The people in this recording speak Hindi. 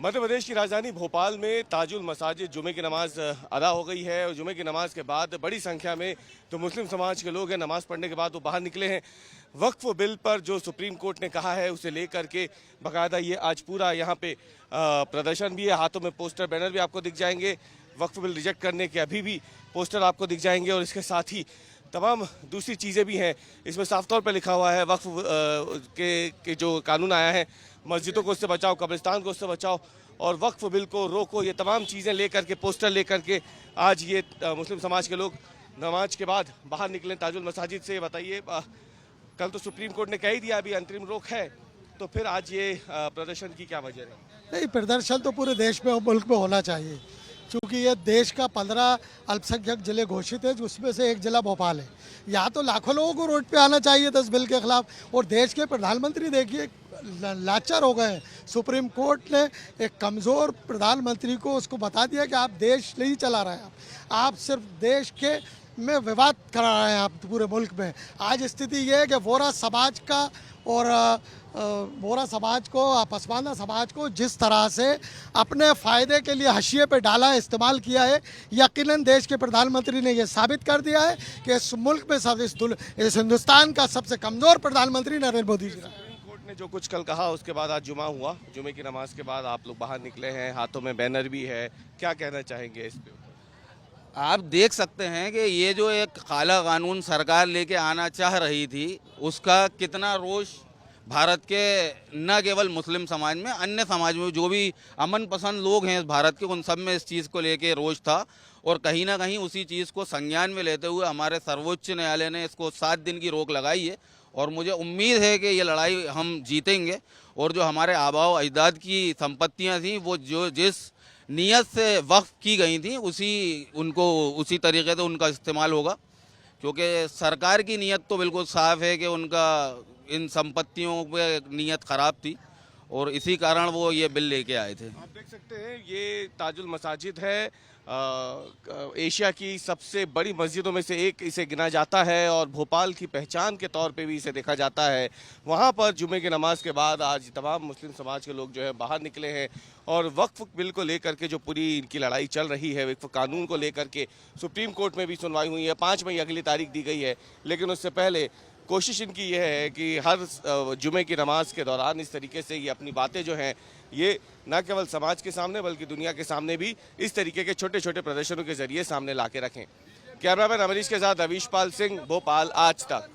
मध्य प्रदेश की राजधानी भोपाल में ताजुल मसाजिद जुमे की नमाज अदा हो गई है और जुमे की नमाज के बाद बड़ी संख्या में जो मुस्लिम समाज के लोग हैं नमाज पढ़ने के बाद वो बाहर निकले हैं। वक्फ बिल पर जो सुप्रीम कोर्ट ने कहा है उसे लेकर के बाकायदा ये आज पूरा यहाँ पे प्रदर्शन भी है, हाथों में पोस्टर बैनर भी आपको दिख जाएंगे। वक्फ बिल रिजेक्ट करने के अभी भी पोस्टर आपको दिख जाएंगे और इसके साथ ही तमाम दूसरी चीज़ें भी हैं। इसमें साफ तौर पर लिखा हुआ है वक्फ के जो कानून आया है, मस्जिदों को उससे बचाओ, कब्रिस्तान को उससे बचाओ और वक्फ बिल को रोको, ये तमाम चीज़ें लेकर के पोस्टर लेकर के आज ये मुस्लिम समाज के लोग नमाज के बाद बाहर निकले ताजुल मसाजिद से। बताइए, कल तो सुप्रीम कोर्ट ने कह ही दिया अभी अंतरिम रोक है, तो फिर आज ये प्रदर्शन की क्या वजह है? नहीं, प्रदर्शन तो पूरे देश में और मुल्क में होना चाहिए, क्योंकि ये देश का 15 अल्पसंख्यक जिले घोषित है, उसमें से एक जिला भोपाल है। यहाँ तो लाखों लोगों को रोड पे आना चाहिए 10 बिल के खिलाफ। और देश के प्रधानमंत्री देखिए लाचार हो गए। सुप्रीम कोर्ट ने एक कमज़ोर प्रधानमंत्री को उसको बता दिया कि आप देश नहीं चला रहे हैं, आप सिर्फ देश के में विवाद करा रहे हैं आप पूरे मुल्क में। आज स्थिति ये है कि वोरा समाज का और वोरा समाज को, पसमानदा समाज को जिस तरह से अपने फ़ायदे के लिए हाशिए पे डाला है, इस्तेमाल किया है, यकीनन देश के प्रधानमंत्री ने ये साबित कर दिया है कि इस मुल्क में इस हिंदुस्तान का सबसे कमज़ोर प्रधानमंत्री नरेंद्र मोदी जी। सुप्रीम कोर्ट ने जो कुछ कल कहा उसके बाद आज जुमा हुआ, जुमे की नमाज के बाद आप लोग बाहर निकले हैं, हाथों में बैनर भी है, क्या कहना चाहेंगे इस पे? आप देख सकते हैं कि ये जो एक काला कानून सरकार लेके आना चाह रही थी, उसका कितना रोष भारत के न केवल मुस्लिम समाज में, अन्य समाज में जो भी अमन पसंद लोग हैं इस भारत के, उन सब में इस चीज़ को लेके रोष था। और कहीं ना कहीं उसी चीज़ को संज्ञान में लेते हुए हमारे सर्वोच्च न्यायालय ने इसको 7 दिन की रोक लगाई है और मुझे उम्मीद है कि ये लड़ाई हम जीतेंगे। और जो हमारे आबाओ अजदाद की संपत्तियाँ थी, वो जो जिस नीयत से वक्फ की गई थी उसी तरीके से उनका इस्तेमाल होगा, क्योंकि सरकार की नीयत तो बिल्कुल साफ़ है कि उनका इन संपत्तियों पे नीयत ख़राब थी और इसी कारण वो ये बिल लेके आए थे। आप देख सकते हैं ये ताजुल मसाजिद है, एशिया की सबसे बड़ी मस्जिदों में से एक इसे गिना जाता है और भोपाल की पहचान के तौर पे भी इसे देखा जाता है। वहाँ पर जुमे की नमाज के बाद आज तमाम मुस्लिम समाज के लोग जो है बाहर निकले हैं और वक्फ बिल को लेकर के जो पूरी इनकी लड़ाई चल रही है, वक्फ कानून को लेकर के सुप्रीम कोर्ट में भी सुनवाई हुई है, 5 मई अगली तारीख दी गई है। लेकिन उससे पहले कोशिश इनकी ये है कि हर जुमे की नमाज के दौरान इस तरीके से ये अपनी बातें जो हैं ये न केवल समाज के सामने बल्कि दुनिया के सामने भी इस तरीके के छोटे छोटे प्रदर्शनों के जरिए सामने ला के रखें। कैमरामैन अमरीश के साथ अवीश पाल सिंह, भोपाल, आज तक।